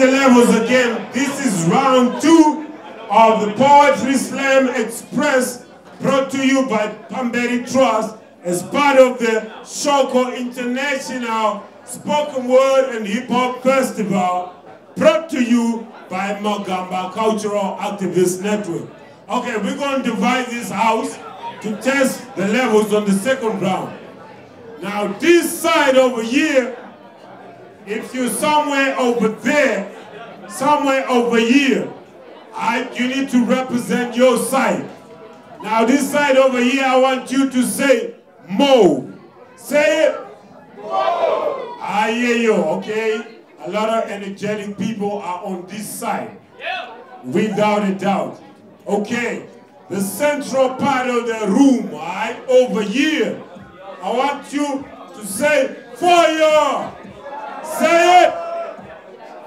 the levels again. This is round 2 of the Poetry Slam Express, brought to you by Pamberi Trust as part of the Shoko International Spoken Word and Hip Hop Festival, brought to you by Magamba Cultural Activist Network. Okay, we're going to divide this house to test the levels on the second round. Now this side over here, if you're somewhere over there, somewhere over here, you need to represent your side. Now this side over here, I want you to say Mo. Say it. Mo. I hear you, okay? A lot of energetic people are on this side. Without a doubt. Okay, the central part of the room, all right, over here, I want you to say fire. Say it.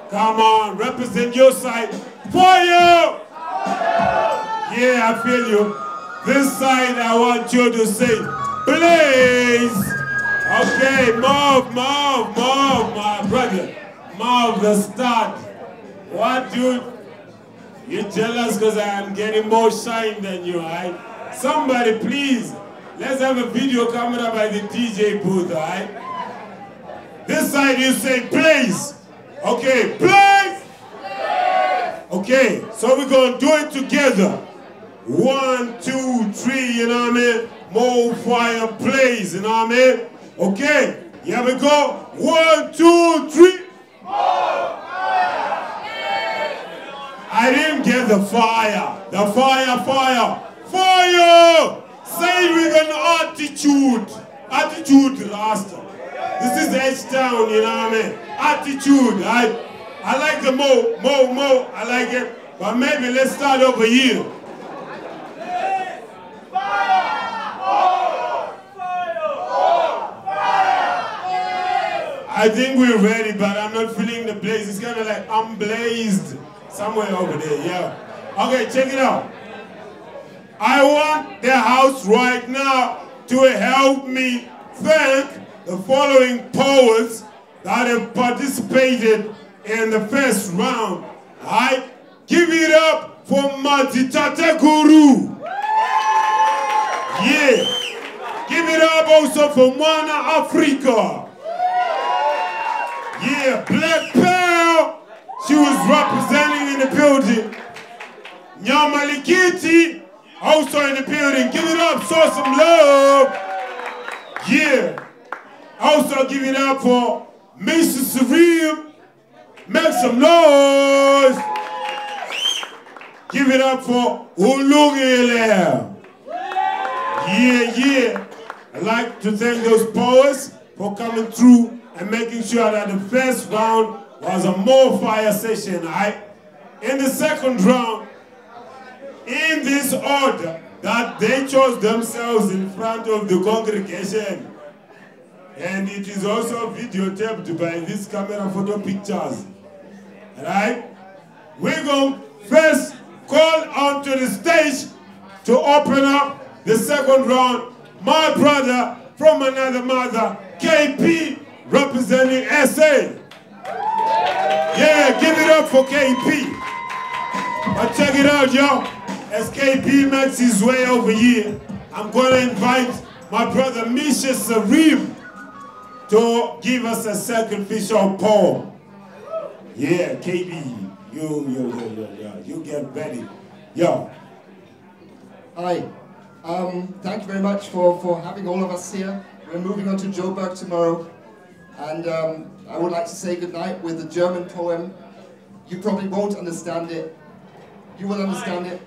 Come on, represent your side. Fire! Yeah, I feel you. This side, I want you to say blaze. Okay, move, my brother. Move the start. What, dude? You're jealous because I'm getting more shine than you, right? Somebody, please, let's have a video camera by the DJ booth, right? This side you say blaze. Okay, blaze. Okay, so we're going to do it together. 1, 2, 3, you know what I mean? More fire, blaze, you know what I mean? Okay, here we go. 1, 2, 3. I didn't get the fire. The fire. Fire! Say it with an attitude. Attitude, Rasta. This is H-Town, you know what I mean? Attitude, I like the mo, I like it. But maybe let's start over here. I think we're ready, but I'm not feeling the blaze. It's kind of like I'm blazed somewhere over there, yeah. Okay, check it out. I want the house right now to help me thank the following poets that have participated in the first round. Alright? Give it up for Matitate Guru. Yeah. Give it up also for Mwana Africa. Yeah, Black Pearl. She was representing in the building. Nyamalikiti also in the building. Give it up, show some love. Yeah. Also give it up for Mr. Surreal. Make some noise. Give it up for Ulungile. Yeah. I'd like to thank those poets for coming through and making sure that the first round was a more fire session, right? In the second round, in this order that they chose themselves in front of the congregation, and it is also videotaped by this camera photo pictures, right? We're going to first call onto the stage to open up the second round, my brother from another mother, KP, representing SA. Yeah, give it up for KP. But check it out, y'all. As KP makes his way over here, I'm going to invite my brother Misha Sarim to give us a sacrificial poem. Yeah, KB, you get ready. Yo. Hi. Thank you very much for having all of us here. We're moving on to Joburg tomorrow. And I would like to say goodnight with a German poem. You probably won't understand it. You will understand it.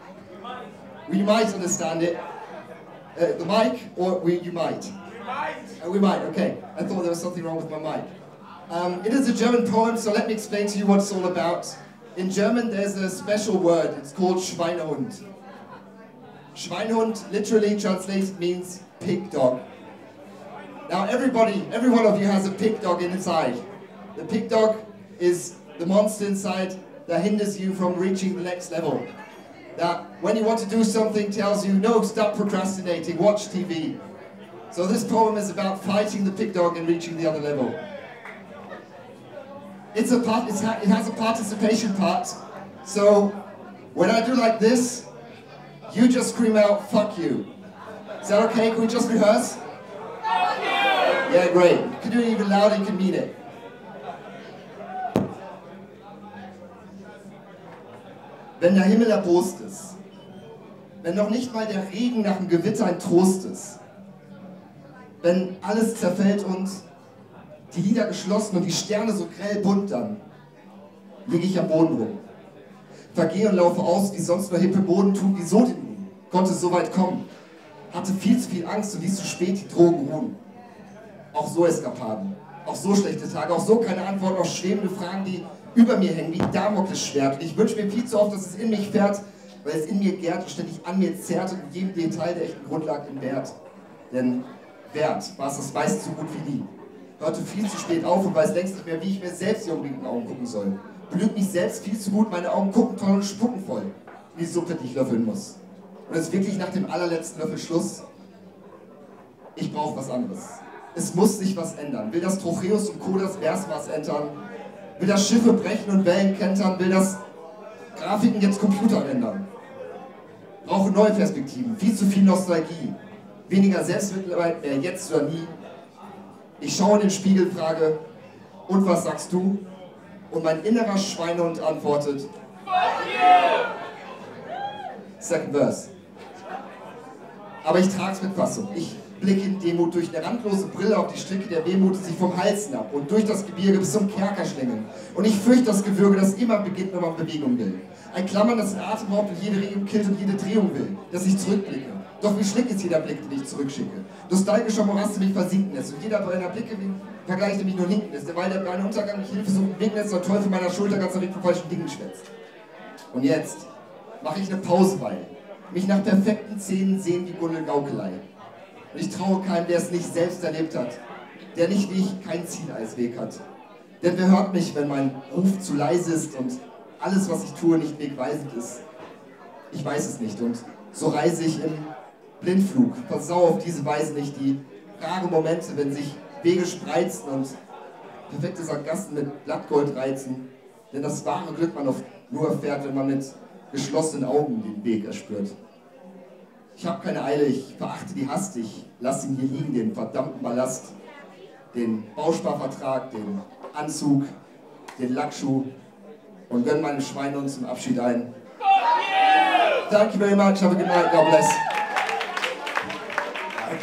We might understand it. The mic, or you might? We might, okay. I thought there was something wrong with my mic. It is a German poem, so let me explain to you what it's all about. In German, there's a special word. It's called Schweinehund. Schweinehund literally translated means pig dog. Now every one of you has a pig dog inside. The pig dog is the monster inside that hinders you from reaching the next level. That when you want to do something tells you, no, stop procrastinating, watch TV. So this poem is about fighting the pig dog and reaching the other level. It's a part, it has a participation part. So when I do like this, you just scream out, fuck you. Is that okay? Can we just rehearse? Fuck you! Yeah, great. You can do it even louder, you can mean it. Wenn der Himmel erbost ist, wenn noch nicht mal der Regen nach dem Gewitter ein Trost ist, wenn alles zerfällt und die Lider geschlossen und die Sterne so grell bunt, dann liege ich am Boden rum. Vergehe und laufe aus, wie sonst nur hippe Boden tun. Wieso denn nun? Konnte es so weit kommen? Hatte viel zu viel Angst und ließ zu spät die Drogen ruhen. Auch so Eskapaden, auch so schlechte Tage, auch so keine Antwort auf schwebende Fragen, die über mir hängen, wie Damoklesschwert. Und ich wünsche mir viel zu oft, dass es in mich fährt, weil es in mir gärt und ständig an mir zerrt und in jedem Detail der echten Grundlage im Wert. Denn Wert, was das weiß so gut wie nie. Hörte viel zu spät auf und weiß längst nicht mehr, wie ich mir selbst die unbedingten Augen gucken soll. Belügt mich selbst viel zu gut, meine Augen gucken toll und spucken voll. Wie die Suppe, die ich löffeln muss. Und es ist wirklich nach dem allerletzten Löffel Schluss. Ich brauche was anderes. Es muss sich was ändern. Will das Trocheus und Co. das Versmaß entern? Will das Schiffe brechen und Wellen kentern? Will das Grafiken jetzt Computer ändern? Brauche neue Perspektiven, viel zu viel Nostalgie. Weniger Selbstmitleid, mehr jetzt oder nie. Ich schaue in den Spiegel, frage, und was sagst du? Und mein innerer Schweinehund antwortet, fuck you! Second Verse. Aber ich trage es mit Fassung. Ich blicke in Demut durch eine randlose Brille auf die Stricke der Wehmut, die sich vom Hals hinab und durch das Gebirge bis zum Kerker schlängeln. Und ich fürchte das Gewürge, das immer beginnt, wenn man Bewegung will. Ein Klammern, das den Atem raubt und jede Regung killt und jede Drehung will, dass ich zurückblicke. Doch wie schlick ist jeder Blick, den ich zurückschicke. Nostalgischer Moraste mich versinken lässt und jeder meiner Blicke vergleicht, der mich nur hinken lässt. Derweil der kleine Untergang mich Hilfe sucht, winken lässt, der Teufel meiner Schulter ganz am Weg von falschen Dingen schwätzt. Und jetzt mache ich eine Pause, weil mich nach perfekten Szenen sehen wie Gaukelei. Und ich traue keinem, der es nicht selbst erlebt hat, der nicht wie ich kein Ziel als Weg hat. Denn wer hört mich, wenn mein Ruf zu leise ist und alles, was ich tue, nicht wegweisend ist? Ich weiß es nicht und so reise ich im Blindflug, versau auf diese Weise nicht die raren Momente, wenn sich Wege spreizen und perfekte Sackgassen mit Blattgold reizen. Denn das wahre Glück man oft nur erfährt, wenn man mit geschlossenen Augen den Weg erspürt. Ich habe keine Eile, ich verachte die Hast, ich lasse ihn hier liegen, den verdammten Ballast, den Bausparvertrag, den Anzug, den Lackschuh und gönn meinem Schweinehund zum Abschied ein. Thank you very much, have a good night, God bless.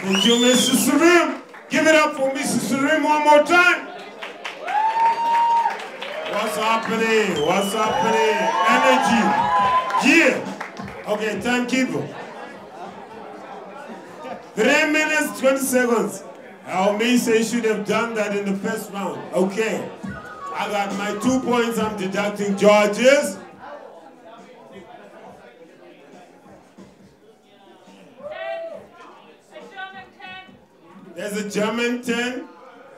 Thank you, Mr. Surim. Give it up for Mr. Surim one more time. What's happening? What's happening? Energy. Yeah. Okay, timekeeper. 3 minutes, 20 seconds. Our may say should have done that in the first round. Okay. I got my 2 points. I'm deducting George's. There's a German 10.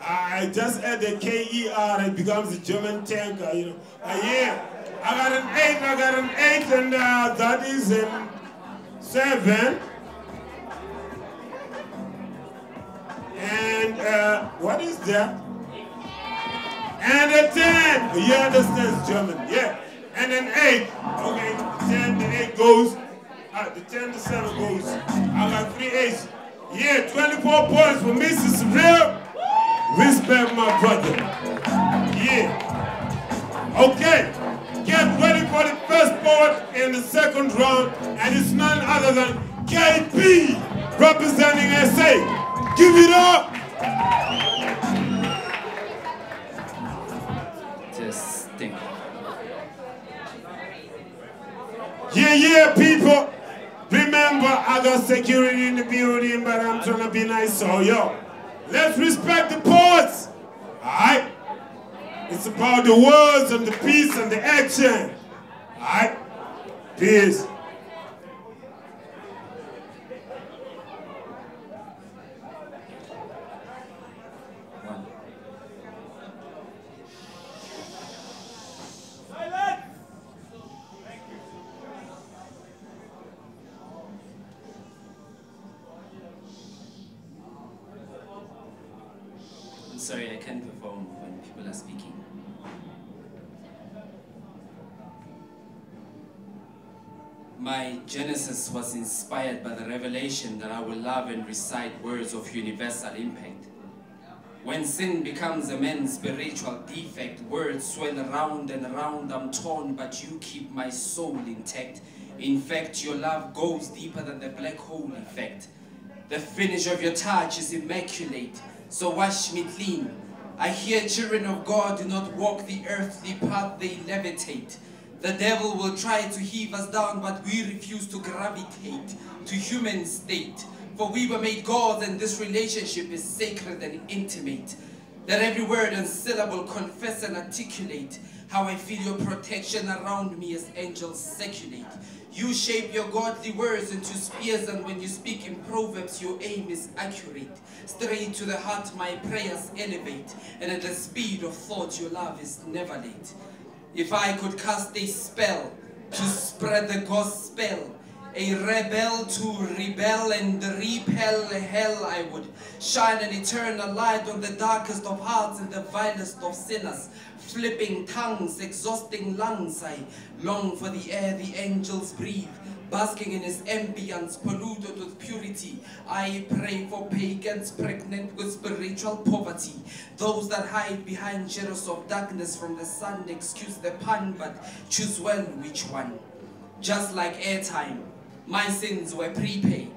I just add the K-E-R, it becomes a German tank, you know. Yeah, I got an 8, and that is 7. And what is that? And a 10. You understand German, yeah. And an 8. Okay, the 10, the 8 goes. The 10, the 7 goes. I got 3 8s. Yeah, 24 points for Mrs. Real. Respect my brother. Yeah. Okay. Get ready for the first poet in the second round, and it's none other than KP representing SA. Give it up. Testing. Yeah, people. Remember, I got security in the building, but I'm trying to be nice, so yo. Let's respect the poets, alright? It's about the words and the peace and the action, alright? Peace. Sorry, I can't perform when people are speaking. My genesis was inspired by the revelation that I will love and recite words of universal impact. When sin becomes a man's spiritual defect, words swirl around and around, I'm torn, but you keep my soul intact. In fact, your love goes deeper than the black hole effect. The finish of your touch is immaculate, so wash me clean. I hear children of God do not walk the earthly path, they levitate. The devil will try to heave us down, but we refuse to gravitate to human state. For we were made gods, and this relationship is sacred and intimate. That every word and syllable confess and articulate how I feel your protection around me as angels circulate. You shape your godly words into spears, and when you speak in proverbs, your aim is accurate. Straight to the heart my prayers elevate, and at the speed of thought your love is never late. If I could cast a spell to spread the gospel, a rebel to rebel and repel hell, I would shine an eternal light on the darkest of hearts and the vilest of sinners. Flipping tongues, exhausting lungs, I long for the air the angels breathe. Basking in his ambience, polluted with purity, I pray for pagans pregnant with spiritual poverty. Those that hide behind shadows of darkness from the sun, excuse the pun, but choose well which one. Just like airtime, my sins were prepaid,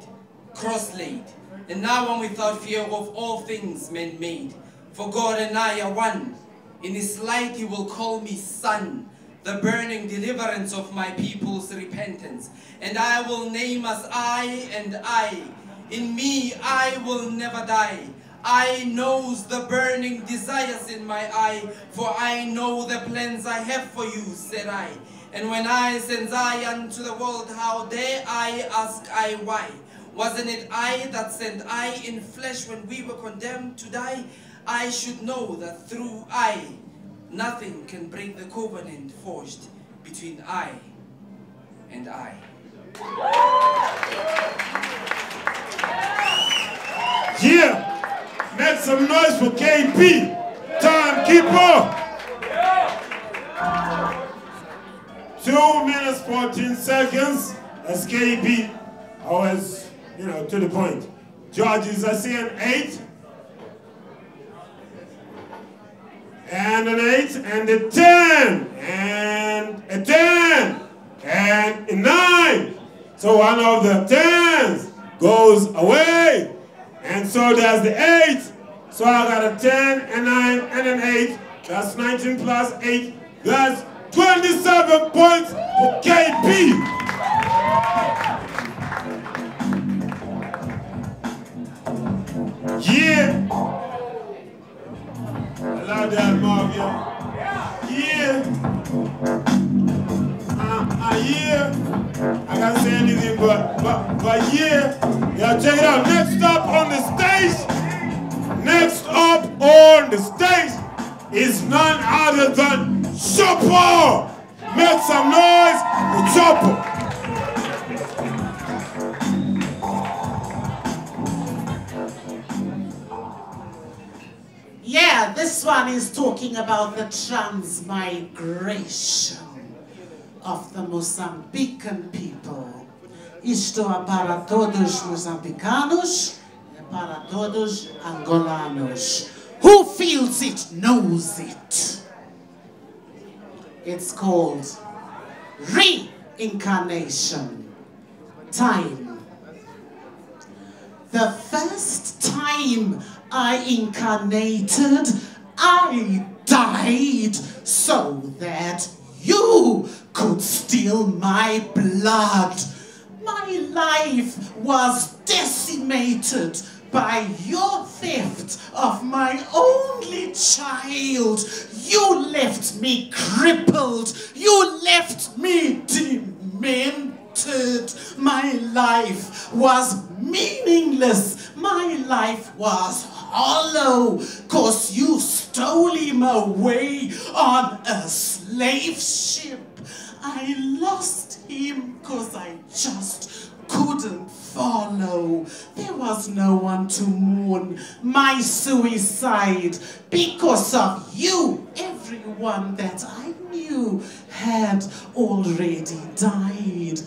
cross-laid, and now I'm without fear of all things men made. For God and I are one. In his light he will call me son, the burning deliverance of my people's repentance. And I will name as I and I. In me I will never die. I knows the burning desires in my eye, for I know the plans I have for you, said I. And when I sends I unto the world, how dare I ask I why? Wasn't it I that sent I in flesh when we were condemned to die? I should know that through I, nothing can break the covenant forged between I and I. Yeah, make some noise for KP, timekeeper. 2 minutes 14 seconds. As KP, always, to the point. Judges are saying 8. And an 8, and a 10, and a 10, and a 9. So one of the 10s goes away, and so does the 8. So I got a 10, a 9, and an 8. That's 19 plus 8. That's 27 points for KP. Yeah. I love that, Marvin. Yeah. Yeah. I can't say anything, but yeah. Yeah, check it out. Next up on the stage is none other than Chopper. Make some noise for Chopper. Yeah, this one is talking about the transmigration of the Mozambican people. Isto é para todos moçambicanos e para todos angolanos. Who feels it knows it. It's called reincarnation. Time. The first time I incarnated, I died so that you could steal my blood. My life was decimated by your theft of my only child. You left me crippled. You left me demented. My life was meaningless. My life was hollow, 'cause you stole him away on a slave ship. I lost him 'cause I just couldn't follow. There was no one to mourn my suicide. Because of you, everyone that I knew had already died.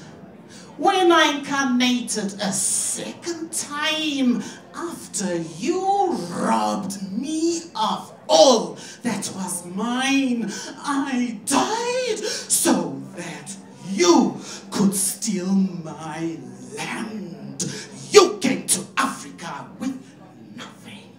when I incarnated a second time after you robbed me of all that was mine. I died so that you could steal my land. You came to Africa with nothing.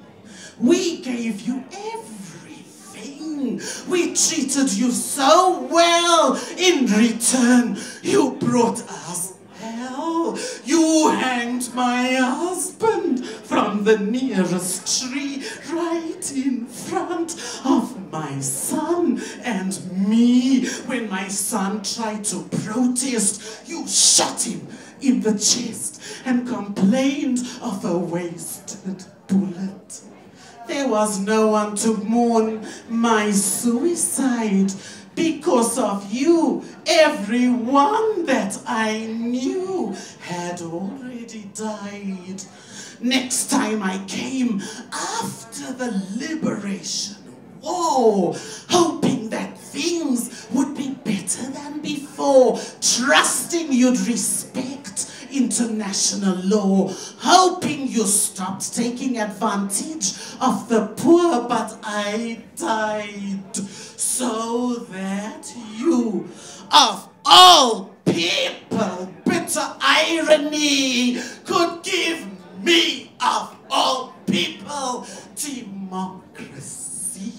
We gave you everything. We treated you so well. In return, you brought us hell. You hanged my husband from the nearest tree right in front of my son and me. When my son tried to protest, you shot him in the chest and complained of a wasted bullet. There was no one to mourn my suicide. Because of you, everyone that I knew had already died. Next time I came after the liberation war, hoping that things would be better than before, trusting you'd respect international law, hoping you stopped taking advantage of the poor, but I died so that you, of all people, bitter irony, could give me, of all people, democracy.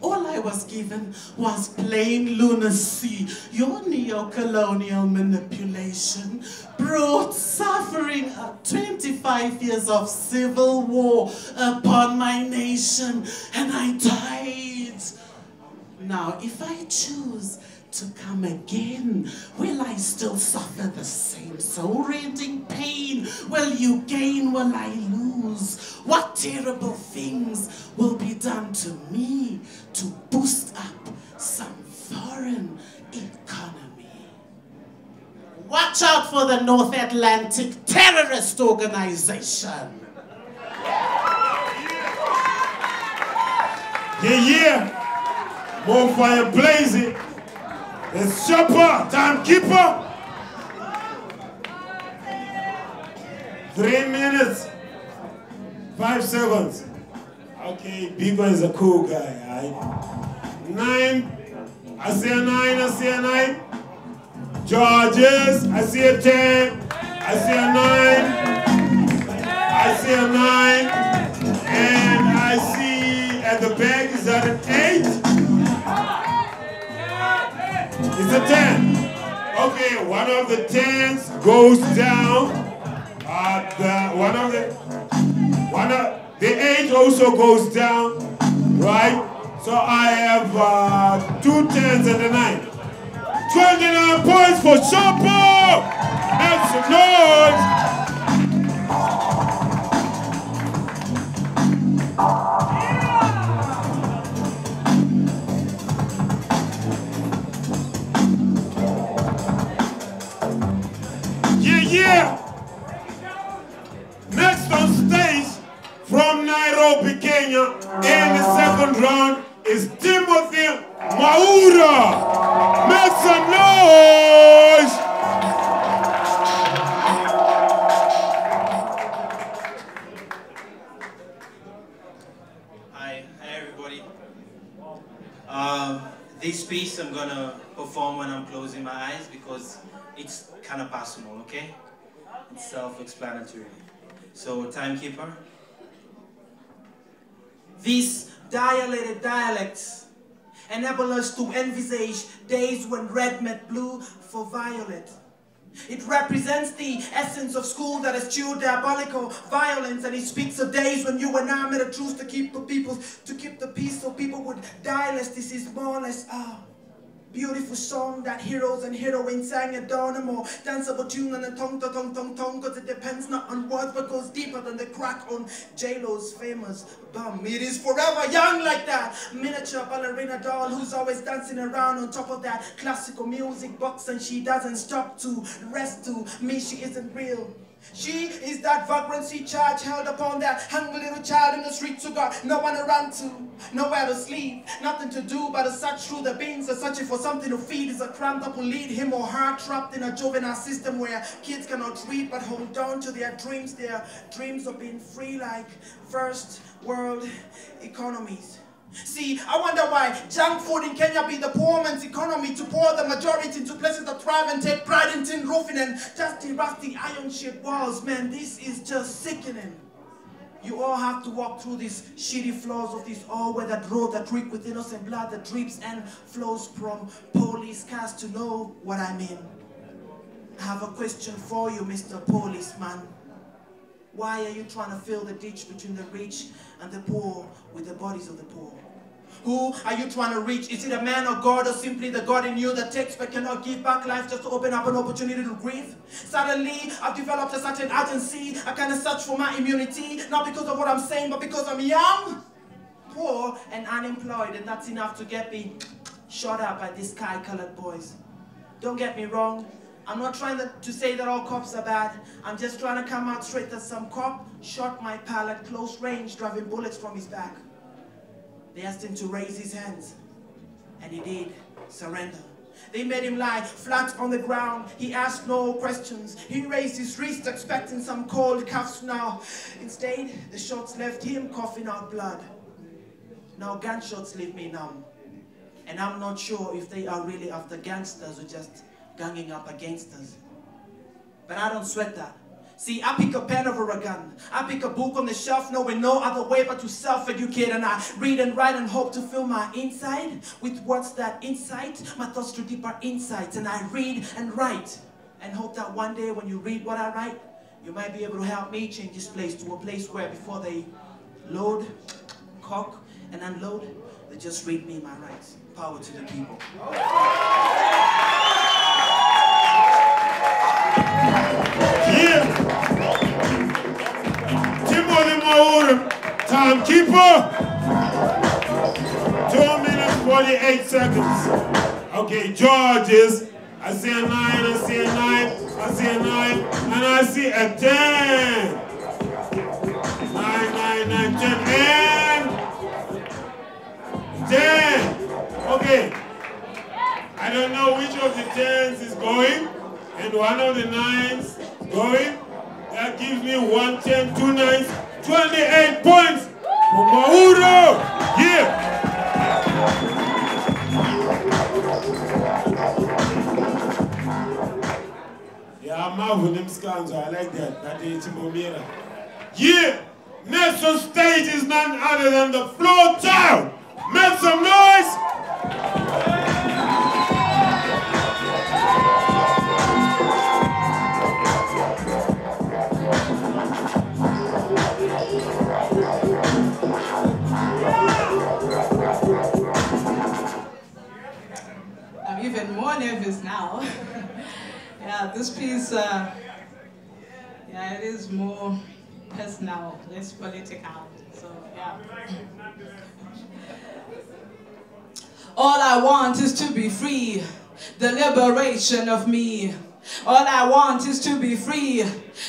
All I was given was plain lunacy. Your neo-colonial manipulation brought suffering, 25 years of civil war upon my nation, and I died. Now, if I choose to come again, will I still suffer the same soul-rending pain? Will you gain? Will I lose? What terrible things will be done to me to boost up some foreign economy? Watch out for the North Atlantic terrorist organization. Yeah. More fire blazing. It's Chopper, timekeeper. 3 minutes, 5 seconds. Okay, Bigo is a cool guy. Right? 9, I see a 9, I see a 9. Georges, I see a 10, I see a 9, I see a 9, and I see at the back, is that an 8? It's a 10. Okay, one of the 10s goes down. The 8 also goes down, right? So I have 2 10s and a 9. 29 points for Shopper! Make some noise! Yeah! Next on stage from Nairobi, Kenya, in the second round is Timothy Maura. Make some noise! Hi everybody. This piece I'm gonna perform when I'm closing my eyes because it's kind of personal, okay? It's self-explanatory. So, timekeeper. These dilated dialects enable us to envisage days when red met blue for violet. It represents the essence of school that eschewed diabolical violence, and it speaks of days when you and I made a truce to keep the peace so people would die less. This is more or less beautiful song that heroes and heroines sang at dawn, a more danceable tune and a tongue to tongue tongue tongue, cause it depends not on words but goes deeper than the crack on J-Lo's famous bum. It is forever young like that miniature ballerina doll who's always dancing around on top of that classical music box, and she doesn't stop to rest. To me she isn't real. She is that vagrancy charge held upon that hungry little child in the streets who got no one to run to, nowhere to sleep, nothing to do but to search through the beans, searching for something to feed. Is a crime that will lead him or her trapped in a juvenile system where kids cannot read but hold on to their dreams of being free like first world economies. See, I wonder why junk food in Kenya be the poor man's economy, to pour the majority into places that thrive and take pride in tin roofing and dusty, rusty, iron-shaped walls. Man, this is just sickening. You all have to walk through these shitty floors of this all-weathered road that reek with innocent blood that drips and flows from police cars to know what I mean. I have a question for you, Mr. Policeman. Why are you trying to fill the ditch between the rich and the poor with the bodies of the poor? Who are you trying to reach? Is it a man or God, or simply the God in you that takes but cannot give back life just to open up an opportunity to breathe? Suddenly, I've developed a certain urgency, a kind of search for my immunity, not because of what I'm saying, but because I'm young, poor, and unemployed, and that's enough to get me shot up by these sky-colored boys. Don't get me wrong. I'm not trying to say that all cops are bad. I'm just trying to come out straight that some cop shot my pal at close range, driving bullets from his back. They asked him to raise his hands, and he did surrender. They made him lie flat on the ground. He asked no questions. He raised his wrist, expecting some cold cuffs now. Instead, the shots left him coughing out blood. Now gunshots leave me numb. And I'm not sure if they are really after gangsters or just ganging up against us. But I don't sweat that. See, I pick a pen over a gun. I pick a book on the shelf, knowing no other way but to self-educate. And I read and write and hope to fill my inside with words that incite my thoughts to deeper insights. And I read and write and hope that one day when you read what I write, you might be able to help me change this place to a place where before they load, cock, and unload, they just read me my rights. Power to the people. Yeah. Timothy Maura, timekeeper. 2 minutes, 48 seconds. Okay, Georges. I see a 9, I see a 9, I see a 9, and I see a 10. 9, 9, 9, 10, and 10. Okay. I don't know which of the 10s is going, and one of the 9s going. That gives me 1, 10, 2 9s, 28 points for Mauro. Yeah. Yeah, I'm out with them scans. I like that. That is Timomira. Yeah. Next on stage is none other than the floor child. Make some noise. I'm even more nervous now. Yeah, this piece, yeah, it is more personal, less political. So, yeah. All I want is to be free, the liberation of me. All I want is to be free,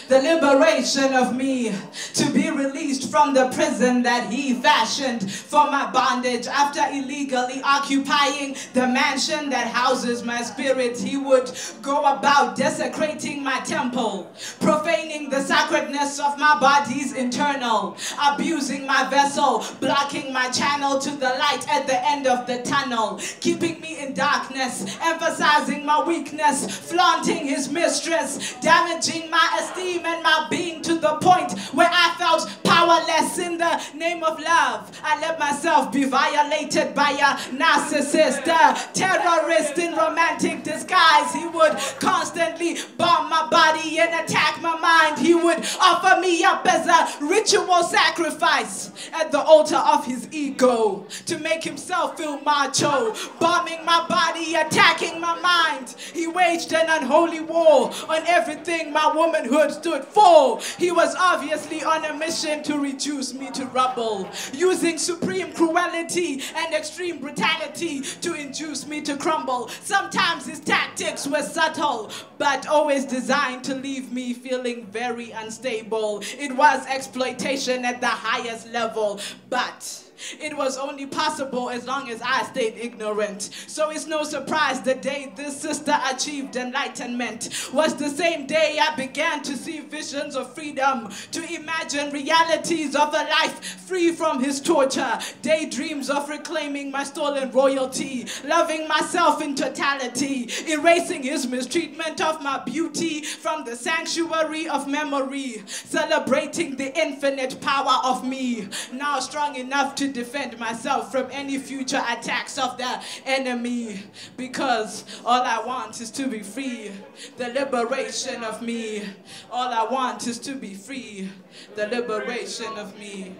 the liberation of me, to be released from the prison that he fashioned for my bondage. After illegally occupying the mansion that houses my spirit, he would go about desecrating my temple, profaning the sacredness of my body's internal, abusing my vessel, blocking my channel to the light at the end of the tunnel, keeping me in darkness, emphasizing my weakness, flaunting his mistress, damaging my esteem and my being to the point where I felt powerless. In the name of love, I let myself be violated by a narcissist, a terrorist in romantic disguise. He would constantly bomb my body and attack my mind. He would offer me up as a ritual sacrifice at the altar of his ego to make himself feel macho, bombing my body, attacking my mind. He waged an unholy war on everything my womanhood stood for. He was obviously on a mission to reduce reduce me to rubble, using supreme cruelty and extreme brutality to induce me to crumble. Sometimes his tactics were subtle, but always designed to leave me feeling very unstable. It was exploitation at the highest level, but it was only possible as long as I stayed ignorant. So it's no surprise the day this sister achieved enlightenment was the same day I began to see visions of freedom, to imagine realities of a life free from his torture, daydreams of reclaiming my stolen royalty, loving myself in totality, erasing his mistreatment of my beauty from the sanctuary of memory, celebrating the infinite power of me, now strong enough to defend myself from any future attacks of the enemy, because all I want is to be free, the liberation of me. All I want is to be free, the liberation of me.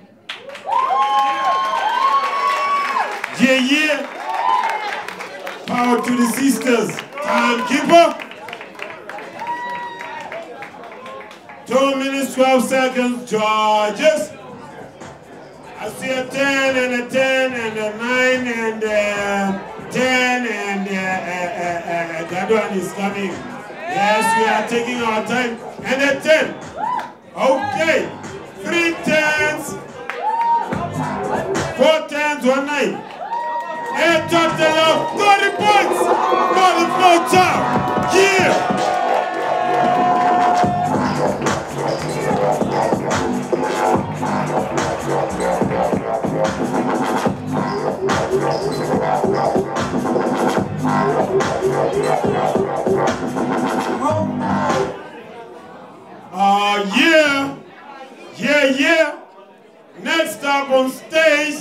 Yeah, yeah. Power to the sisters. Timekeeper. 2 minutes, 12 seconds, Georges. I see a 10 and a 10 and a 9 and a 10 and that one is coming. Yes, we are taking our time. And a 10. Okay. 3 10s. 4 10s, 1 9. A total of 30 points for the floor top. Yeah. Yeah. Next up on stage,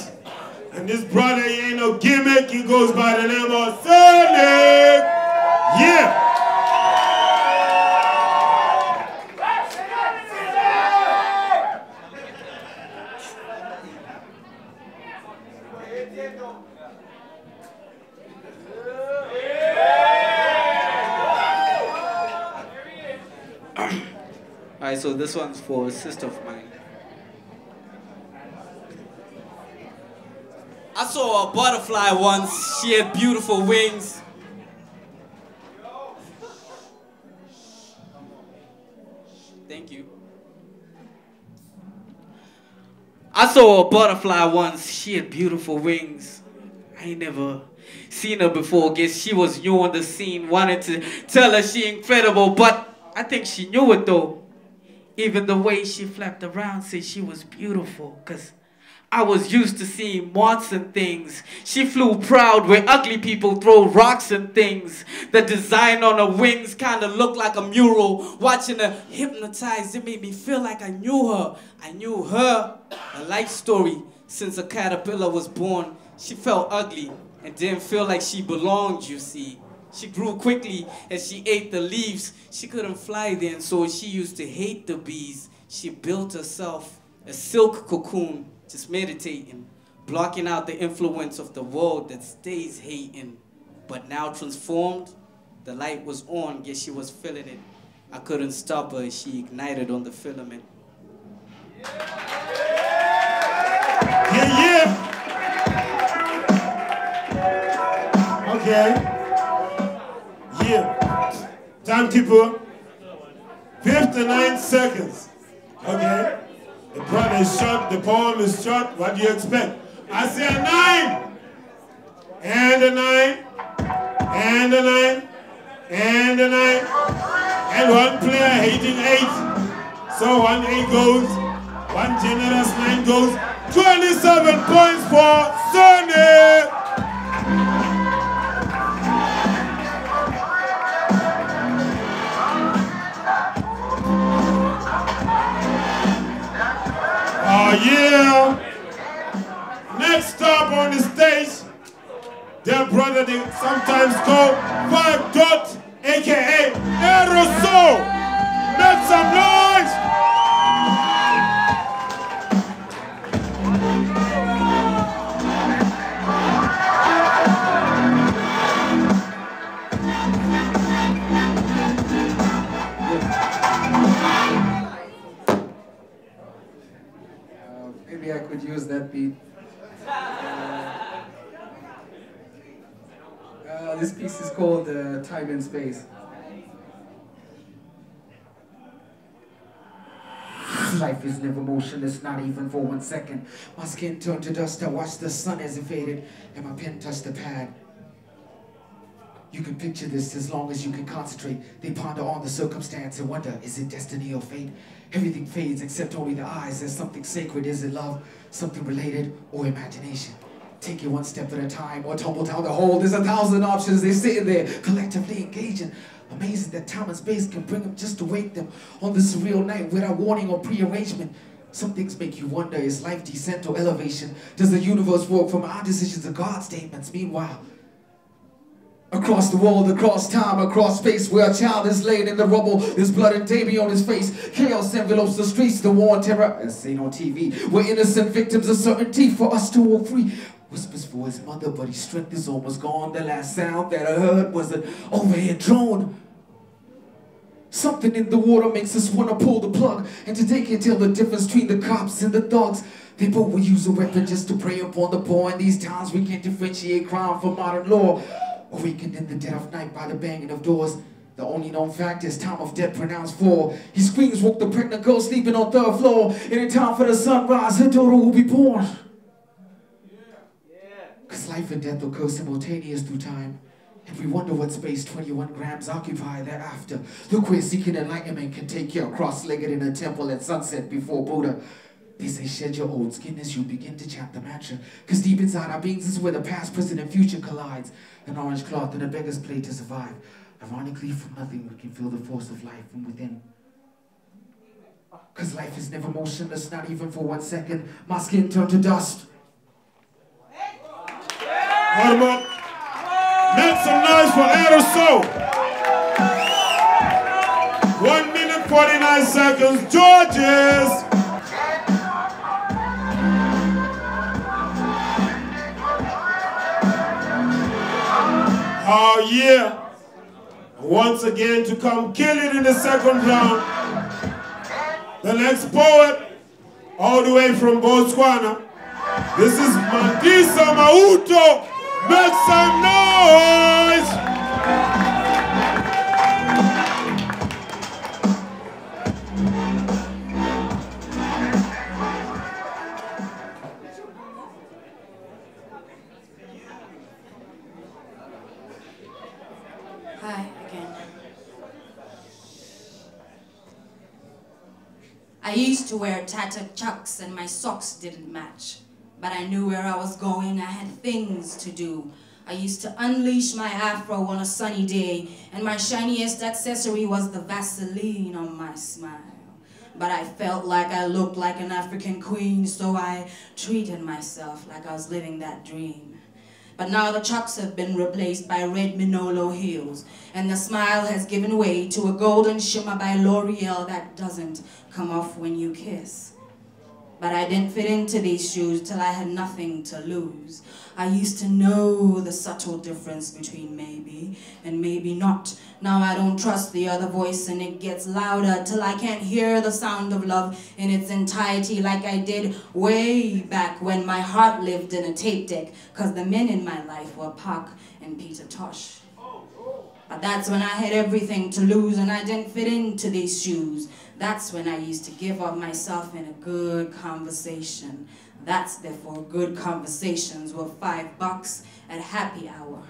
and this brother, he ain't no gimmick, he goes by the name of Sonic. Yeah. Alright, so this one's for a sister of mine. I saw a butterfly once. She had beautiful wings. Thank you. I saw a butterfly once. She had beautiful wings. I ain't never seen her before. Guess she was new on the scene. Wanted to tell her she incredible, but I think she knew it though. Even the way she flapped around said she was beautiful, cause I was used to seeing moths and things. She flew proud where ugly people throw rocks and things. The design on her wings kinda looked like a mural. Watching her hypnotized, it made me feel like I knew her. I knew her. A life story. Since a caterpillar was born, she felt ugly and didn't feel like she belonged, you see. She grew quickly as she ate the leaves. She couldn't fly then, so she used to hate the bees. She built herself a silk cocoon, just meditating, blocking out the influence of the world that stays hating. But now transformed, the light was on, yet she was feeling it. I couldn't stop her as she ignited on the filament. Yeah. Okay. Yeah. Timekeeper. 59 seconds. Okay. The brother is short, the poem is short. What do you expect? I say a 9. And a 9. And a 9. And a 9. And one player hating 8. So 1 8 goes. One generous 9 goes. 27 points for Sonny. Oh yeah! Next up on the stage, their brother they sometimes call 5 Dot, aka Aerosol. Make some noise! could use that beat. This piece is called Time and Space. Life is never motionless, not even for 1 second. My skin turned to dust, I watched the sun as it faded, and my pen touched the pad. You can picture this as long as you can concentrate. They ponder on the circumstance and wonder, is it destiny or fate? Everything fades except only the eyes. There's something sacred, is it love, something related, or imagination? Take it one step at a time or tumble down the hole. There's 1,000 options, they're sitting there, collectively engaging. Amazing that time and space can bring them just to wake them on this surreal night without warning or prearrangement. Some things make you wonder, is life descent or elevation? Does the universe work from our decisions or God's statements? Meanwhile, across the world, across time, across space, where a child is laid in the rubble, there's blood and debris on his face. Chaos envelopes the streets, the war and terror, as seen on TV. We're innocent victims of certainty for us to walk free. Whispers for his mother, but his strength is almost gone. The last sound that I heard was an overhead drone. Something in the water makes us want to pull the plug, and today can't tell the difference between the cops and the thugs. They both will use a weapon just to prey upon the poor. In these times we can't differentiate crime from modern law. Awakened in the dead of night by the banging of doors. The only known fact is time of death pronounced 4. He screams, woke the pregnant girl sleeping on 3rd floor. And in time for the sunrise, her daughter will be born. Cause life and death occur simultaneous through time. And we wonder what space 21 grams occupy thereafter. Look where seeking enlightenment can take you, cross-legged in a temple at sunset before Buddha. They say shed your old skin as you begin to chant the mantra. Cause deep inside our beings is where the past, present, and future collides. An orange cloth and a beggar's plate to survive. Ironically, from nothing we can feel the force of life from within. Cause life is never motionless, not even for 1 second. My skin turned to dust. Hold 'em up. Make some noise for Aerosol. 1 minute 49 seconds. Georges. Oh yeah. Once again to come kill it in the 2nd round. The next poet, all the way from Botswana. This is Mandisa Mauto. Make some noise! Hi again. I used to wear tattered chucks and my socks didn't match. But I knew where I was going, I had things to do. I used to unleash my afro on a sunny day, and my shiniest accessory was the Vaseline on my smile. But I felt like I looked like an African queen, so I treated myself like I was living that dream. But now the chucks have been replaced by red Manolo heels, and the smile has given way to a golden shimmer by L'Oreal that doesn't come off when you kiss. But I didn't fit into these shoes till I had nothing to lose. I used to know the subtle difference between maybe and maybe not. Now I don't trust the other voice and it gets louder till I can't hear the sound of love in its entirety like I did way back when my heart lived in a tape deck, cause the men in my life were Pac and Peter Tosh. But that's when I had everything to lose and I didn't fit into these shoes. That's when I used to give up myself in a good conversation. That's before good conversations were $5 at happy hour.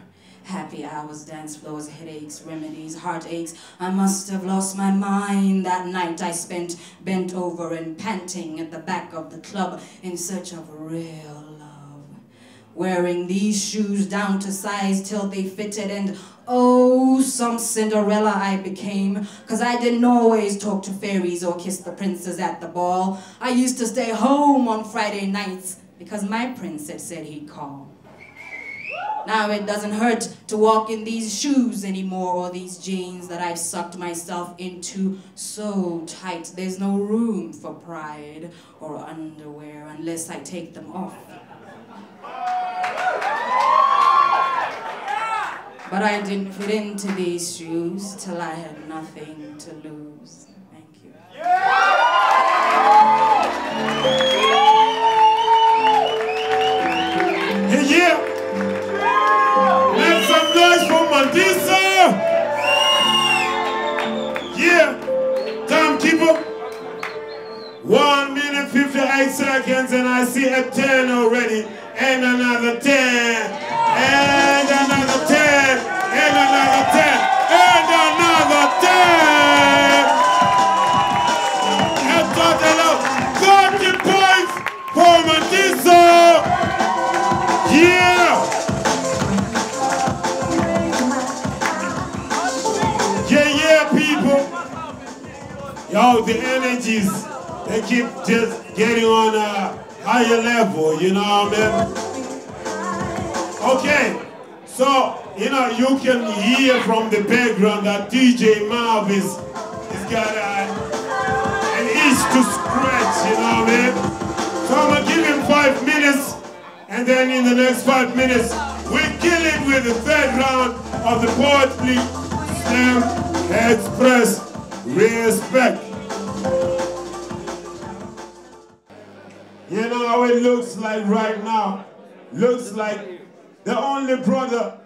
Happy hours, dance floors, headaches, remedies, heartaches. I must have lost my mind that night I spent bent over and panting at the back of the club in search of real love. Wearing these shoes down to size till they fitted and oh, some Cinderella I became, cause I didn't always talk to fairies or kiss the princes at the ball. I used to stay home on Friday nights because my prince had said he'd call. Now it doesn't hurt to walk in these shoes anymore or these jeans that I've sucked myself into so tight. There's no room for pride or underwear unless I take them off. But I didn't fit into these shoes till I had nothing to lose. Thank you. I see a 10 already, and another 10, and another 10, and another 10, and another 10. A total of 30 points for Matiso. Yeah. Yeah, people. Yo, the energies, they keep just getting on a higher level, you know what I mean? Okay, so, you know, you can hear from the background that DJ Marv is got an itch to scratch, you know what I mean? So I'm gonna give him 5 minutes, and then in the next 5 minutes, we kill it with the third round of the Poetry Slam Express Respect. You know how it looks like right now? Looks like the only brother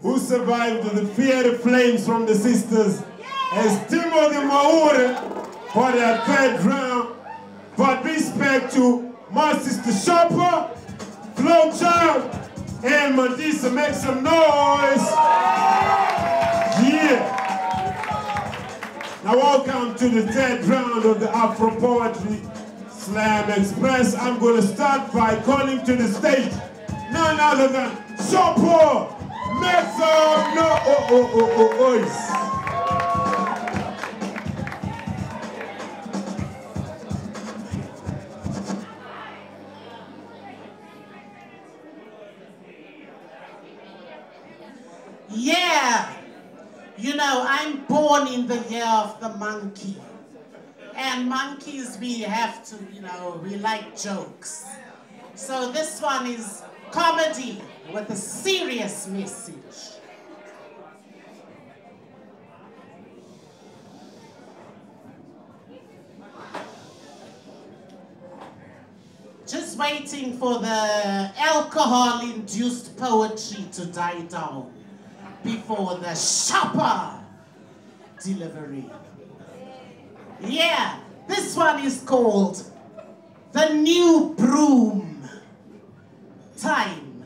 who survived the fiery flames from the sisters is Timothy Maure for that third round. But respect to my sister Shopper, Flowchild, and Mandisa. Make some noise. Yeah. Now welcome to the third round of the Afro Poetry Slam Express. I'm going to start by calling to the stage none other than Shopper. Make some noise. Yeah, you know, I'm born in the year of the monkey. And monkeys, we have to, you know, we like jokes. So this one is comedy with a serious message. Just waiting for the alcohol-induced poetry to die down before the Shopper delivery. Yeah, this one is called The New Broom. Time.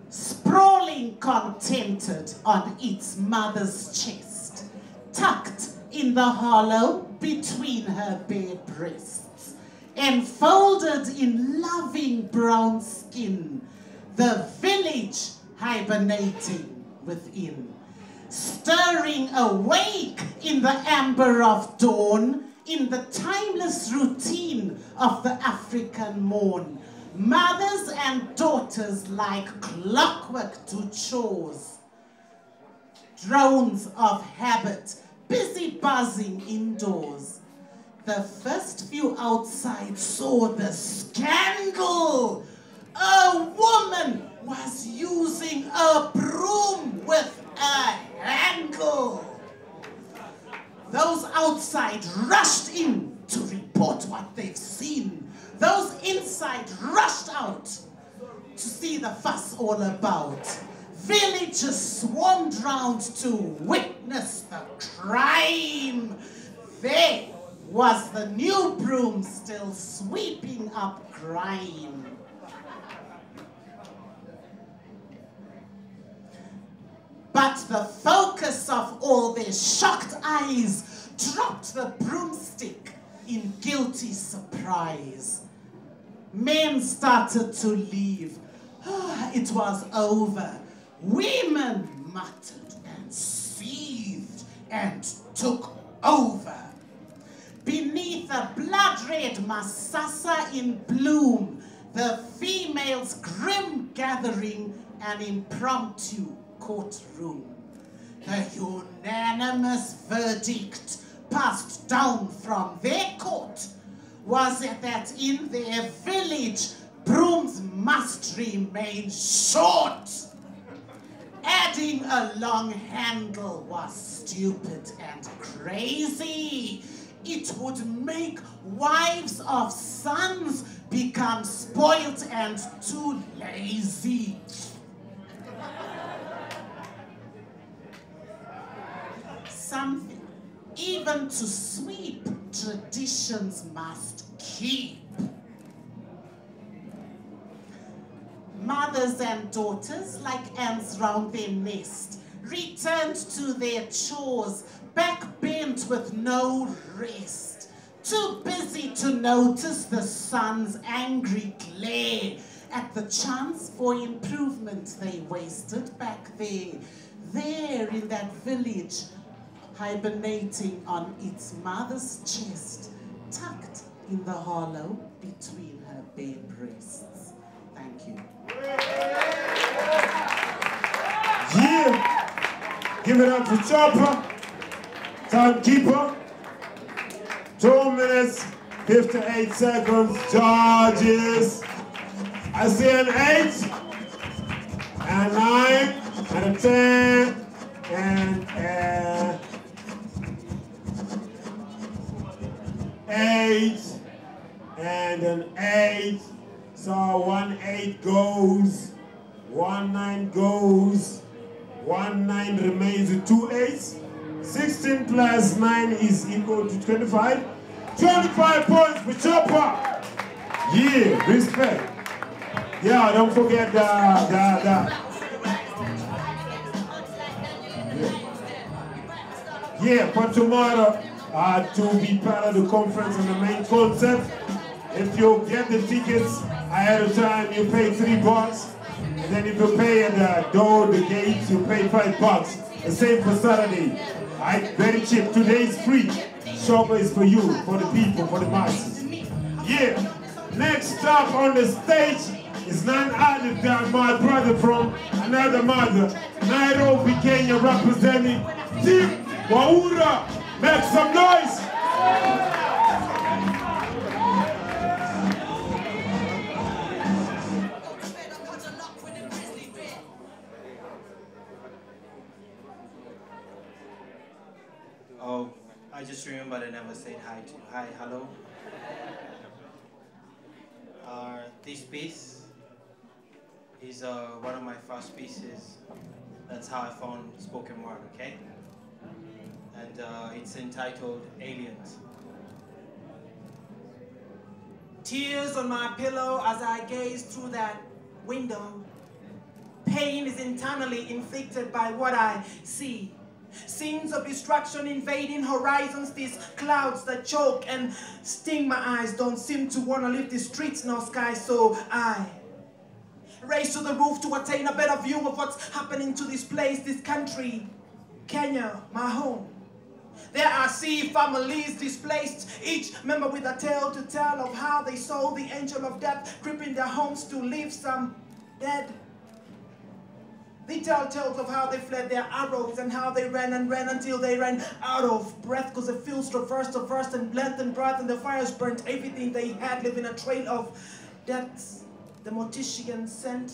Sprawling contented on its mother's chest, tucked in the hollow between her bare breasts, enfolded in loving brown skin, the village hibernating within, stirring awake in the amber of dawn, in the timeless routine of the African morn. Mothers and daughters like clockwork to chores. Drones of habit, busy buzzing indoors. The first few outside saw the scandal. A woman was using a broom with a handle. Those outside rushed in to report what they've seen. Those inside rushed out to see the fuss all about. Villagers swarmed round to witness the crime. There was the new broom still sweeping up crime. But the focus of all their shocked eyes dropped the broomstick in guilty surprise. Men started to leave. It was over. Women muttered and seethed and took over. Beneath a blood-red masasa in bloom, the females grim gathering an impromptu courtroom. The unanimous verdict passed down from their court was that in their village, brooms must remain short. Adding a long handle was stupid and crazy. It would make wives of sons become spoilt and too lazy. Something, even to sweep, traditions must keep. Mothers and daughters, like ants round their nest, returned to their chores, backbent with no rest. Too busy to notice the sun's angry glare at the chance for improvement they wasted back there. There in that village, hibernating on its mother's chest, tucked in the hollow between her bare breasts. Thank you. Yeah! Give it up for Chopper, timekeeper. 2 minutes, 58 seconds, charges. I see an 8, and a 9, and a 10, and 8, and an 8. So 1 8 goes, 1 9 goes, 1 9 remains with 2 8s. 16 plus 9 is equal to 25. 25 points for Chopper. Yeah, respect. Yeah, don't forget Yeah, for tomorrow, to be part of the conference and the main concept, if you get the tickets ahead of time, you pay $3. And then if you pay at the door, the gates, you pay $5. The same for Saturday. Very cheap. Today is free. Shopper is for you, for the people, for the masses. Yeah. Next up on the stage is none other than my brother from another mother, Nairobi, Kenya, representing Team Waura. Make some noise. Oh, I just remembered I never said hi to you. Hi, hello. This piece is one of my first pieces. That's how I found spoken word, okay? And it's entitled Aliens. Tears on my pillow as I gaze through that window. Pain is internally inflicted by what I see. Scenes of destruction invading horizons, these clouds that choke and sting my eyes don't seem to want to leave the streets nor sky, so I race to the roof to attain a better view of what's happening to this place, this country, Kenya, my home. There I see families displaced, each member with a tale to tell of how they saw the angel of death creeping their homes to leave some dead. They tell tales of how they fled their arrows and how they ran and ran until they ran out of breath because the fields traversed and length and breath and the fires burnt everything they had, leaving a trail of deaths. The mortician scent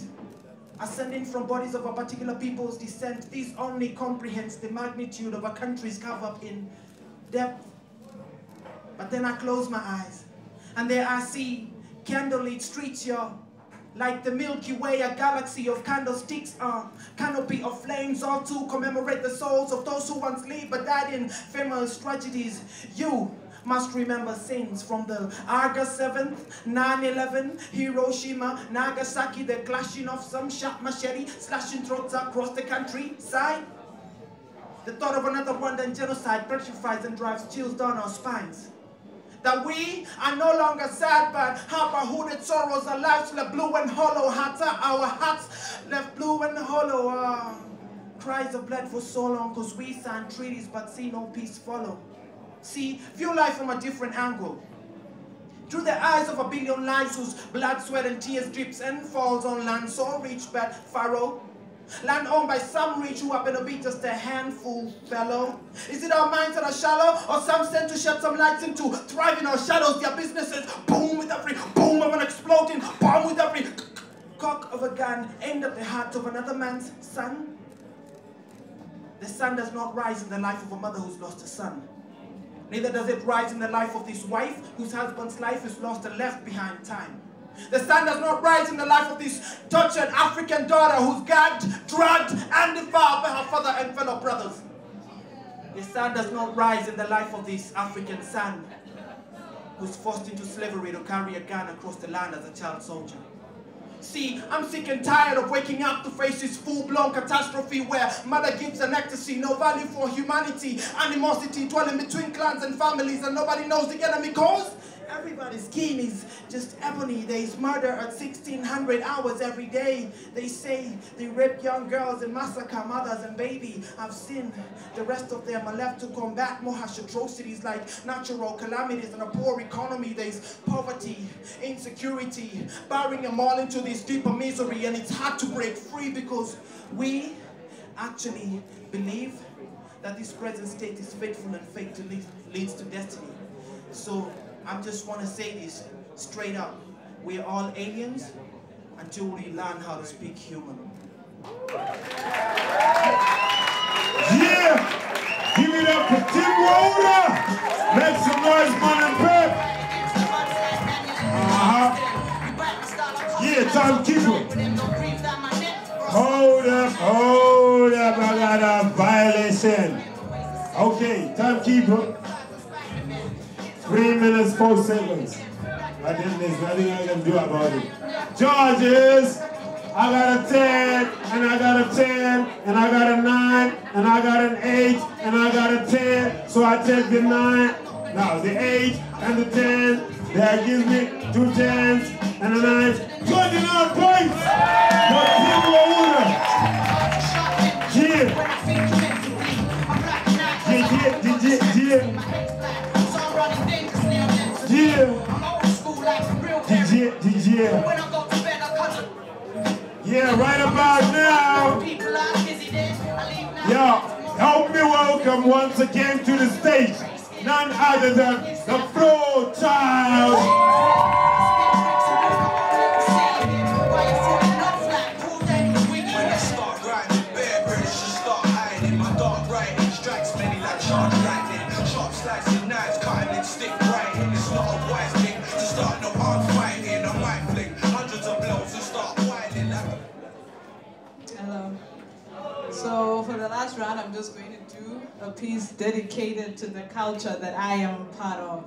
ascending from bodies of a particular people's descent. This only comprehends the magnitude of a country's cover-up in depth. But then I close my eyes and there I see candlelit streets, y'all. Like the Milky Way, a galaxy of candlesticks, a canopy of flames, all to commemorate the souls of those who once lived but died in famous tragedies. You must remember scenes from the August 7th, 9/11, Hiroshima, Nagasaki, the clashing of some sharp machete, slashing throats across the countryside. The thought of another Rwandan genocide petrifies and drives chills down our spines. That we are no longer sad, but harbor-hooded sorrows, our lives left blue and hollow, our hearts left blue and hollow. Cries of blood for so long, cause we signed treaties, but see no peace follow. See, view life from a different angle. Through the eyes of a billion lives whose blood, sweat, and tears drips and falls on land so rich but furrow. Land owned by some rich who happen to be just a handful, fellow. Is it our minds that are shallow, or some sent to shed some lights into thrive in our shadows? Their businesses boom with every boom of an exploding bomb, with every cock of a gun aimed at the heart of another man's son. The sun does not rise in the life of a mother who's lost a son. Neither does it rise in the life of this wife whose husband's life is lost and left behind time. The sun does not rise in the life of this tortured African daughter who's gagged, drugged, and defiled by her father and fellow brothers. The sun does not rise in the life of this African son who's forced into slavery to carry a gun across the land as a child soldier. See, I'm sick and tired of waking up to face this full-blown catastrophe where mother gives an ecstasy, no value for humanity, animosity dwelling between clans and families, and nobody knows the enemy cause. Everybody's skin is just ebony. There's murder at 1600 hours every day. They say they rape young girls and massacre mothers and baby. I've seen the rest of them are left to combat more harsh atrocities like natural calamities and a poor economy. There's poverty, insecurity, barring them all into this deeper misery, and it's hard to break free because we actually believe that this present state is fateful and fate leads to destiny. So I just want to say this straight up. We're all aliens until we learn how to speak human. Yeah! Give it up for Tim Roller! Make some noise, man and pep! Yeah, timekeeper. Hold up, I got a violation. Okay, timekeeper. 3 minutes, 4 seconds. But then there's nothing I can do about it. Judges, I got a 10, and I got a 10, and I got a 9, and I got an 8, and I got a 10. So I take the 9, now the 8, and the 10. That gives me 2 10s, and a 9. 29 points! For Team Waura. Yeah, right about now. Yo, help me welcome once again to the stage none other than the Flow Child. Hello. So for the last round, I'm just going to do a piece dedicated to the culture that I am a part of.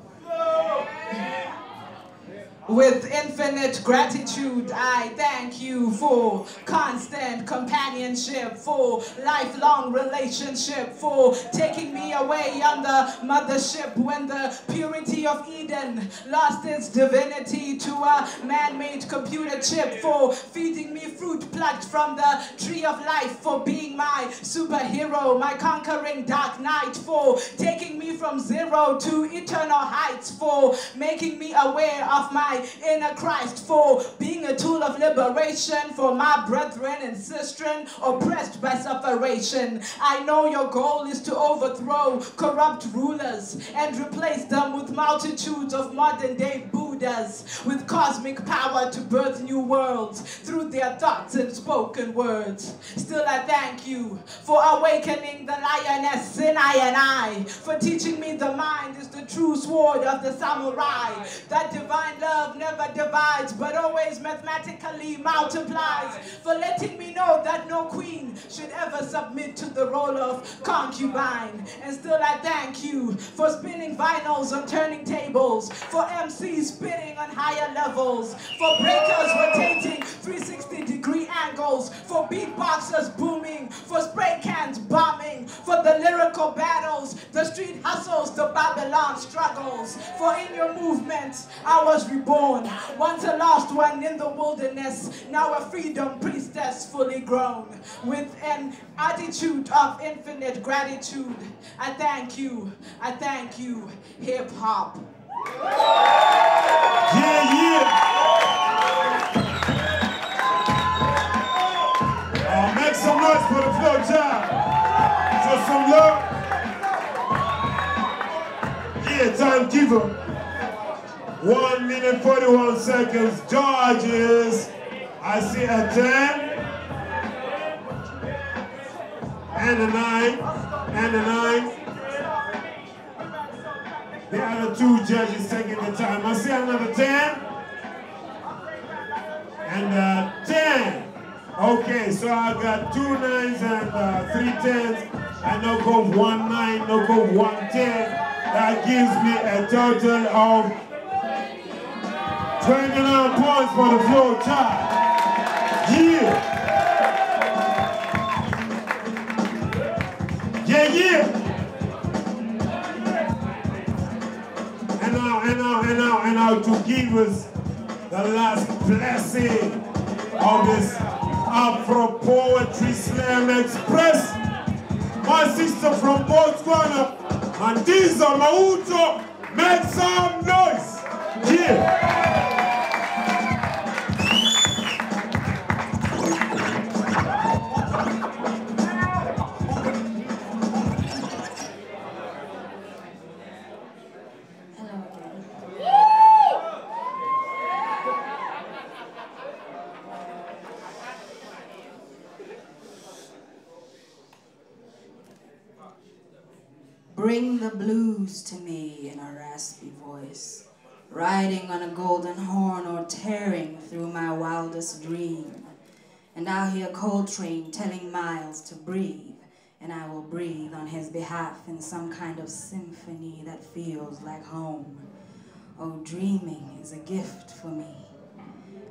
With infinite gratitude, I thank you for constant companionship, for lifelong relationship, for taking me away on the mothership when the purity of Eden lost its divinity to a man-made computer chip, for feeding me fruit plucked from the tree of life, for being my superhero, my conquering dark knight, for taking me from zero to eternal heights, for making me aware of my inner Christ, for being a tool of liberation for my brethren and sistren oppressed by separation. I know your goal is to overthrow corrupt rulers and replace them with multitudes of modern day Buddhas with cosmic power to birth new worlds through their thoughts and spoken words. Still I thank you for awakening the lioness in I, for teaching me the mind is the true sword of the samurai, that divine love never divides but always mathematically multiplies, for letting me know that no queen should ever submit to the role of concubine. And still I thank you for spinning vinyls on turning tables, for MCs spitting on higher levels, for breakers rotating 360-degree angles, for beatboxers booming, for spray cans bombing, for the lyrical battles, the street hustles, the Babylon struggles, for in your movement I was reborn, once a lost one in the wilderness, now a freedom priestess fully grown, with an attitude of infinite gratitude. I thank you, hip-hop. Yeah. Make some noise for the Flow Child. So some love. Yeah, timekeeper. 1 minute 41 seconds. Judges, I see a 10 and a 9 and a 9. The other 2 judges taking the time. I see another 10 and a 10. Okay, so I got 2 9s and 3 10s. I knock off 1 9, knock off 1 10. That gives me a total of 29 points for the Flow Child. was the last blessing of this Afro Poetry Slam Express. My sister from Botswana, Mandiza Mauto, make some noise. Yeah. Bring the blues to me in a raspy voice, riding on a golden horn or tearing through my wildest dream. And I'll hear Coltrane telling Miles to breathe, and I will breathe on his behalf in some kind of symphony that feels like home. Oh, dreaming is a gift for me.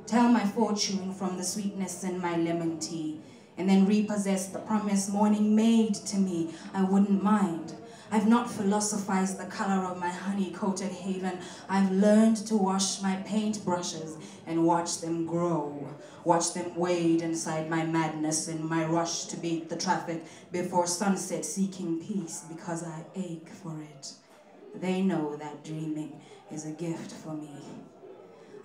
Tell my fortune from the sweetness in my lemon tea, and then repossess the promise morning made to me. I wouldn't mind. I've not philosophized the color of my honey-coated haven. I've learned to wash my paintbrushes and watch them grow. Watch them wade inside my madness in my rush to beat the traffic before sunset, seeking peace because I ache for it. They know that dreaming is a gift for me.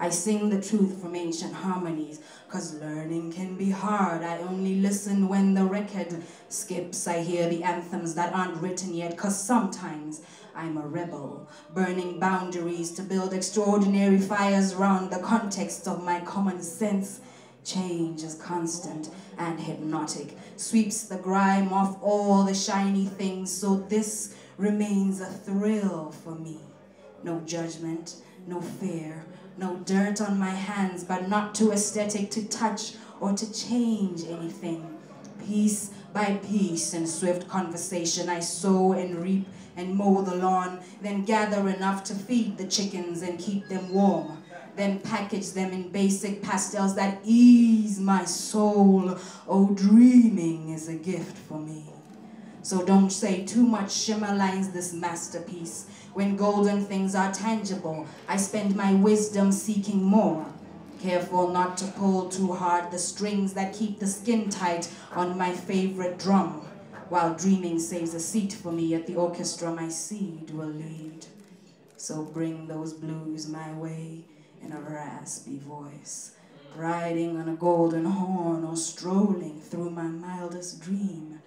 I sing the truth from ancient harmonies, 'cause learning can be hard. I only listen when the record skips. I hear the anthems that aren't written yet, 'cause sometimes I'm a rebel, burning boundaries to build extraordinary fires around the context of my common sense. Change is constant and hypnotic, sweeps the grime off all the shiny things, so this remains a thrill for me. No judgment, no fear, no dirt on my hands, but not too aesthetic to touch or to change anything. Piece by piece in swift conversation, I sow and reap and mow the lawn, then gather enough to feed the chickens and keep them warm, then package them in basic pastels that ease my soul. Oh, dreaming is a gift for me. So don't say too much shimmer lines this masterpiece. When golden things are tangible, I spend my wisdom seeking more. Careful not to pull too hard the strings that keep the skin tight on my favorite drum, while dreaming saves a seat for me at the orchestra my seed will lead. So bring those blues my way in a raspy voice, riding on a golden horn or strolling through my mildest dream.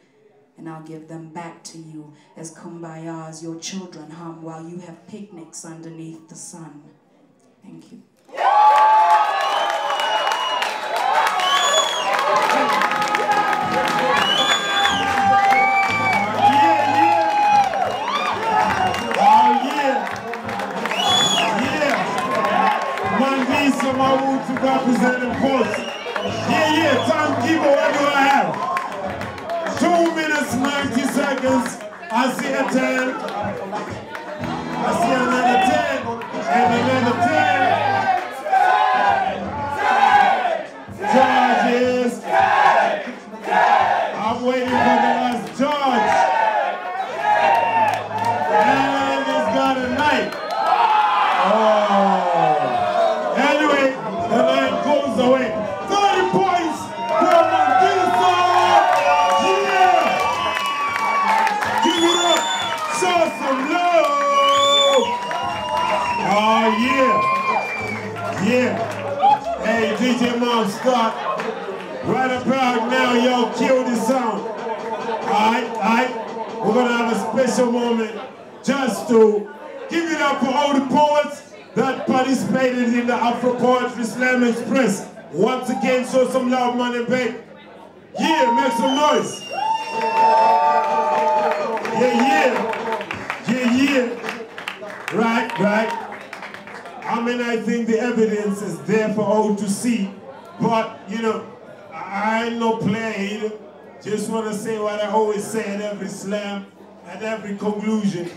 And I'll give them back to you as kumbayas your children hum while you have picnics underneath the sun. Thank you. Mandisa Mawutu representing Post. Yeah, time keeper, what do I have? 2 minutes, 90 seconds. I see a 10. I see another 10. And another 10. Charges. I'm waiting for the last charge. And he's got a knife. Oh. Anyway, the line goes away. 30 points for Mandisa. Yeah! Give it up. Show some love. Oh, yeah. Yeah. Hey, DJ Mom, start. Right about now, y'all kill the sound. Alright. We're gonna have a special moment just to give it up for all the poets that participated in the Afro Poetry Slam Express. Once again, show some love, man and babe. Yeah, make some noise. Yeah. Right. I mean, I think the evidence is there for all to see. But, you know, I ain't no player. Just want to say what I always say at every slam, at every conclusion.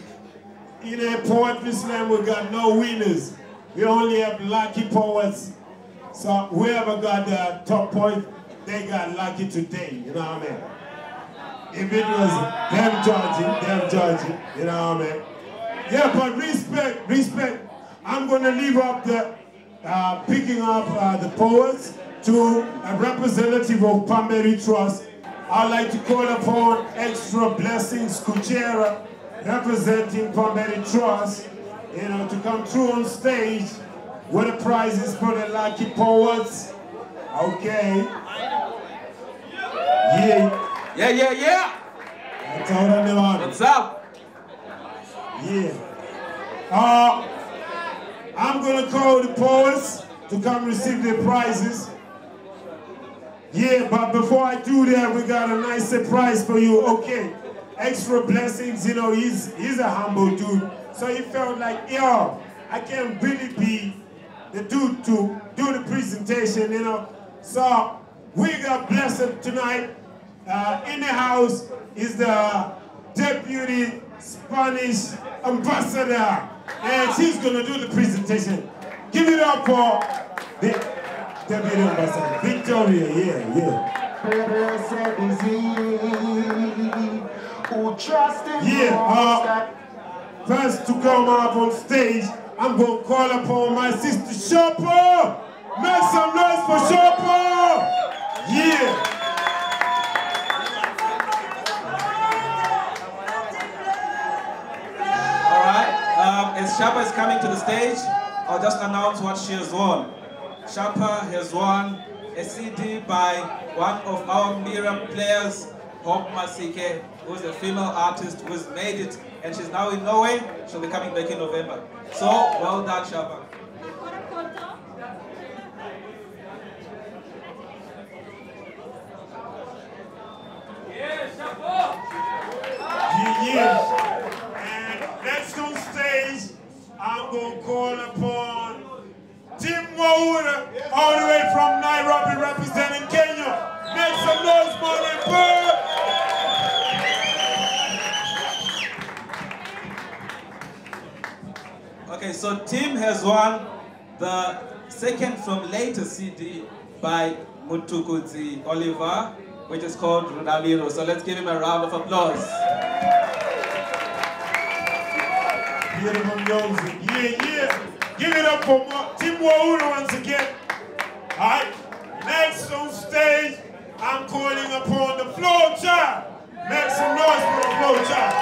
In a poetry slam, we got no winners. We only have lucky poets. So whoever got the top point, they got lucky today, you know what I mean? If it was them judging, you know what I mean? Yeah, but respect. I'm gonna leave up the picking up the poets to a representative of Pamberi Trust. I'd like to call upon Extra Blessings Kuchera, representing Pamberi Trust, to come through on stage with the prizes for the lucky poets. Okay. Yeah. Yeah. That's all I know. What's up? Yeah. I'm gonna call the poets to come receive their prizes. Yeah, but before I do that, we got a nice surprise for you. Okay, Extra Blessings, he's a humble dude. So he felt like, yo, I can't really be the dude to do the presentation, So we got blessed tonight. In the house is the Deputy Spanish Ambassador, and she's gonna do the presentation. Give it up for the Deputy Ambassador, Victoria, yeah. First to come up on stage, I'm gonna call upon my sister Shopper. Make some noise for Shopper. Yeah. As Shapa is coming to the stage, I'll just announce what she has won. Shapa has won a CD by one of our Mira players, Hope Masike, who is a female artist who has made it, and she's now in Norway. She'll be coming back in November. So, well done, Shapa. Yeah. And next on stage, I'm going to call upon Tim Waura, all the way from Nairobi, representing Kenya. Make some noise, Morning Bird. Okay, so Tim has won the second from later CD by Mutukudzi Oliver, which is called Rudaliro. So let's give him a round of applause. Beautiful music. Yeah. Give it up for Tim Waura once again. All right. Next on stage, I'm calling upon the Flow Child. Make some noise for the Flow Child.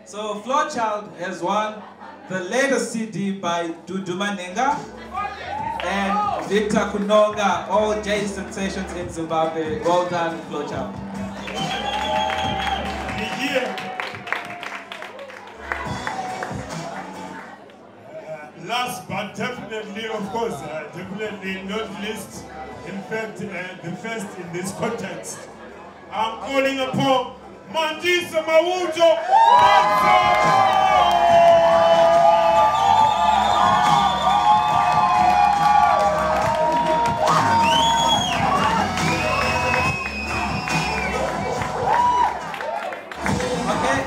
So Flowchild has won the latest CD by Duduma Nenga and Victor Kunonga, all jazz sensations in Zimbabwe. Well done, Flowchild. Last but definitely, of course, definitely not least, in fact, the first in this context, I'm calling upon Mandisa Mawujo.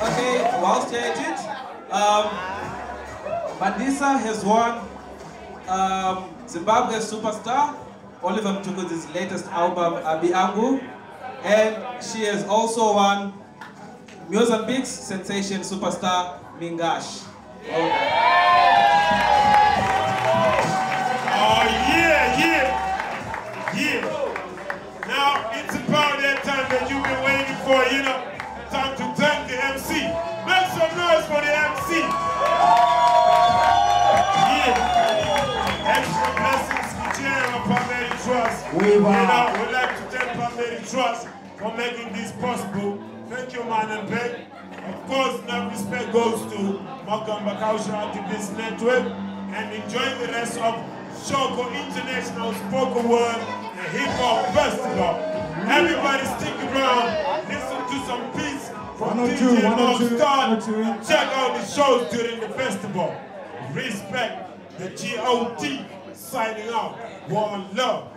Okay, whilst you're at it, Mandisa has won Zimbabwe Superstar, Oliver Mtukuzi's latest album, Abi Angu, and she has also won Mozambique's sensation superstar, Mingash. Oh, yeah. Now, it's about that time that you've been waiting for, time to thank the MC. Make some noise for the MC. Yeah. Extra Blessings, Kuchera, Pamberi Trust. We'd like to thank Pamberi Trust for making this possible. Thank you, man and Beck. Of course, no respect goes to Magamba Culture Activist Network, and enjoy the rest of Shoko International Spoken Word and Hip Hop Festival. Everybody stick around, listen to some beats from DJ Mockstar, check out the shows during the festival. Respect the GOT, signing out. One love.